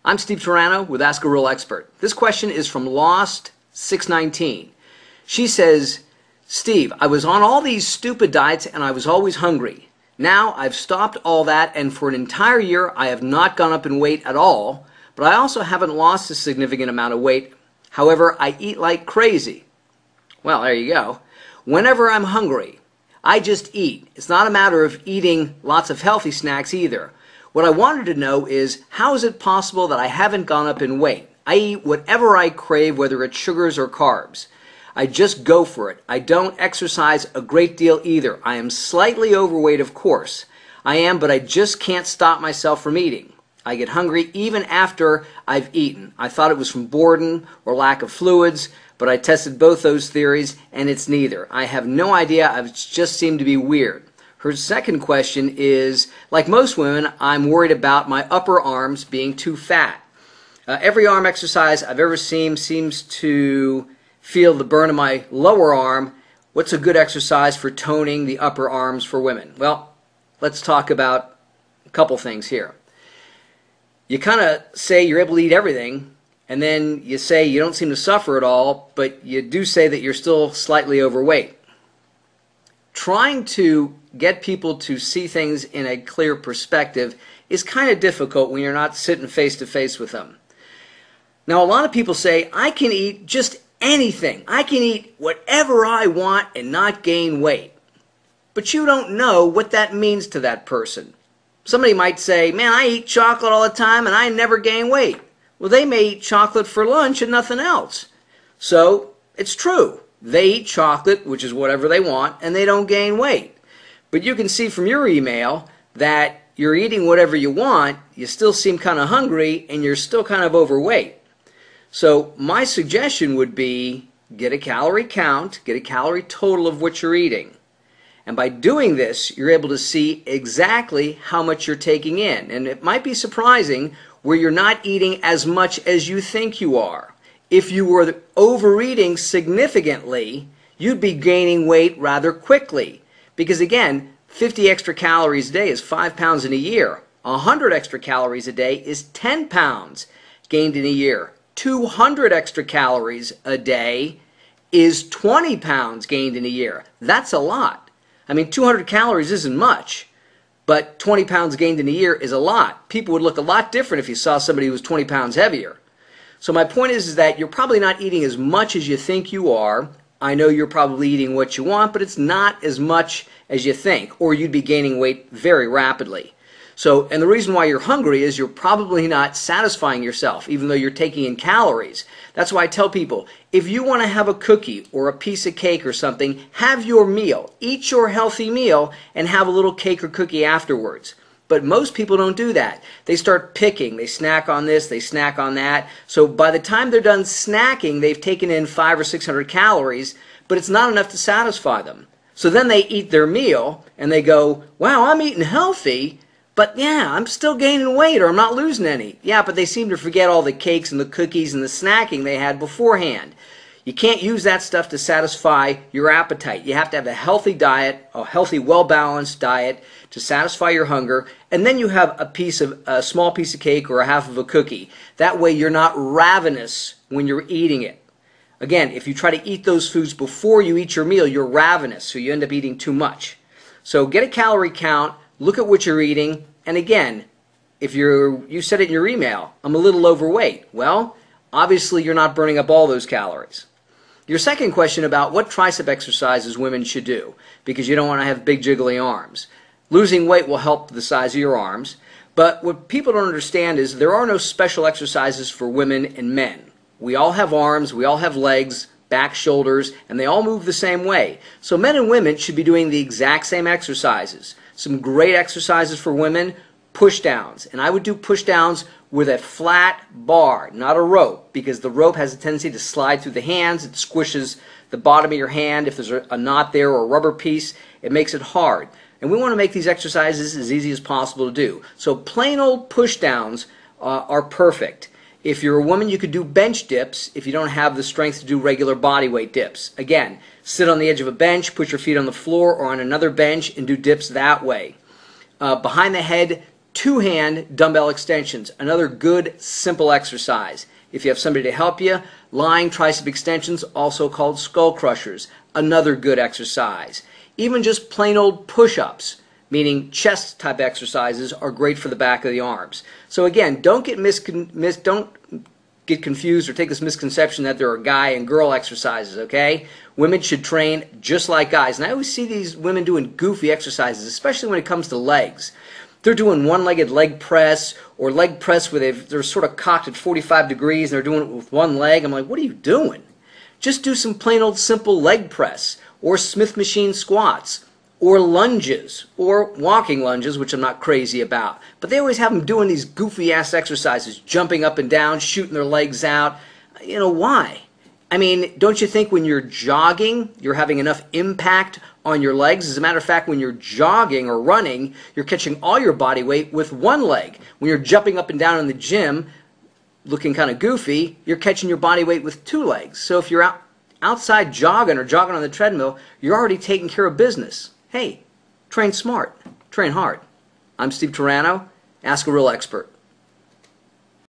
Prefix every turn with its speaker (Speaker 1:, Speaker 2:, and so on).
Speaker 1: I'm Steve Turano with Ask a Real Expert. This question is from Lost619. She says, Steve, I was on all these stupid diets and I was always hungry. Now I've stopped all that and for an entire year I have not gone up in weight at all, but I also haven't lost a significant amount of weight. However, I eat like crazy. Well, there you go. Whenever I'm hungry, I just eat. It's not a matter of eating lots of healthy snacks either. What I wanted to know is, how is it possible that I haven't gone up in weight? I eat whatever I crave, whether it's sugars or carbs. I just go for it. I don't exercise a great deal either. I am slightly overweight, of course. I am, but I just can't stop myself from eating. I get hungry even after I've eaten. I thought it was from boredom or lack of fluids, but I tested both those theories and it's neither. I have no idea. I just seem to be weird. Her second question is, like most women, I'm worried about my upper arms being too fat. Every arm exercise I've ever seen seems to feel the burn of my lower arm. What's a good exercise for toning the upper arms for women? Well, let's talk about a couple things here. You kind of say you're able to eat everything, and then you say you don't seem to suffer at all, but you do say that you're still slightly overweight. Trying to get people to see things in a clear perspective is kind of difficult when you're not sitting face to face with them. Now, a lot of people say, I can eat just anything. I can eat whatever I want and not gain weight. But you don't know what that means to that person. Somebody might say, man, I eat chocolate all the time and I never gain weight. Well, they may eat chocolate for lunch and nothing else. So, it's true. They eat chocolate, which is whatever they want, and they don't gain weight. But you can see from your email that you're eating whatever you want, you still seem kind of hungry, and you're still kind of overweight. So my suggestion would be get a calorie count, get a calorie total of what you're eating. And by doing this, you're able to see exactly how much you're taking in. And it might be surprising where you're not eating as much as you think you are. If you were overeating significantly, you'd be gaining weight rather quickly. Because again, 50 extra calories a day is 5 pounds in a year. 100 extra calories a day is 10 pounds gained in a year. 200 extra calories a day is 20 pounds gained in a year. That's a lot. I mean, 200 calories isn't much, but 20 pounds gained in a year is a lot. People would look a lot different if you saw somebody who was 20 pounds heavier. So my point is that you're probably not eating as much as you think you are. I know you're probably eating what you want, but it's not as much as you think, or you'd be gaining weight very rapidly. So, and the reason why you're hungry is you're probably not satisfying yourself, even though you're taking in calories. That's why I tell people, if you want to have a cookie or a piece of cake or something, have your meal. Eat your healthy meal and have a little cake or cookie afterwards. But most people don't do that. They start picking. They snack on this, they snack on that. So by the time they're done snacking, they've taken in 500 or 600 calories, but it's not enough to satisfy them. So then they eat their meal and they go, wow, I'm eating healthy, but yeah, I'm still gaining weight or I'm not losing any. Yeah, but they seem to forget all the cakes and the cookies and the snacking they had beforehand. You can't use that stuff to satisfy your appetite. You have to have a healthy diet, a healthy, well-balanced diet to satisfy your hunger, and then you have a small piece of cake or a half of a cookie. That way you're not ravenous when you're eating it. Again, if you try to eat those foods before you eat your meal, you're ravenous, so you end up eating too much. So get a calorie count, look at what you're eating, and again, if you said it in your email, I'm a little overweight. Well, obviously you're not burning up all those calories. Your second question about what tricep exercises women should do, because you don't want to have big jiggly arms. Losing weight will help the size of your arms, but what people don't understand is there are no special exercises for women and men. We all have arms, we all have legs, back, shoulders, and they all move the same way. So men and women should be doing the exact same exercises. Some great exercises for women, push downs. And I would do push downs with a flat bar, not a rope, because the rope has a tendency to slide through the hands. It squishes the bottom of your hand. If there's a knot there or a rubber piece, it makes it hard. And we want to make these exercises as easy as possible to do. So plain old push downs are perfect. If you're a woman, you could do bench dips if you don't have the strength to do regular body weight dips. Again, sit on the edge of a bench, put your feet on the floor or on another bench and do dips that way. Behind the head Two-hand dumbbell extensions, another good, simple exercise. If you have somebody to help you, lying tricep extensions, also called skull crushers, another good exercise. Even just plain old push-ups, meaning chest type exercises, are great for the back of the arms. So again, don't get confused or take this misconception that there are guy and girl exercises, okay? Women should train just like guys. And I always see these women doing goofy exercises, especially when it comes to legs. They're doing one-legged leg press or leg press where they're sort of cocked at 45 degrees and they're doing it with one leg. I'm like, what are you doing? Just do some plain old simple leg press or Smith machine squats or lunges or walking lunges, which I'm not crazy about. But they always have them doing these goofy-ass exercises, jumping up and down, shooting their legs out. You know, why? I mean, don't you think when you're jogging, you're having enough impact on your legs? As a matter of fact, when you're jogging or running, you're catching all your body weight with one leg. When you're jumping up and down in the gym, looking kind of goofy, you're catching your body weight with two legs. So if you're outside jogging or jogging on the treadmill, you're already taking care of business. Hey, train smart, train hard. I'm Steve Turano. Ask a real expert.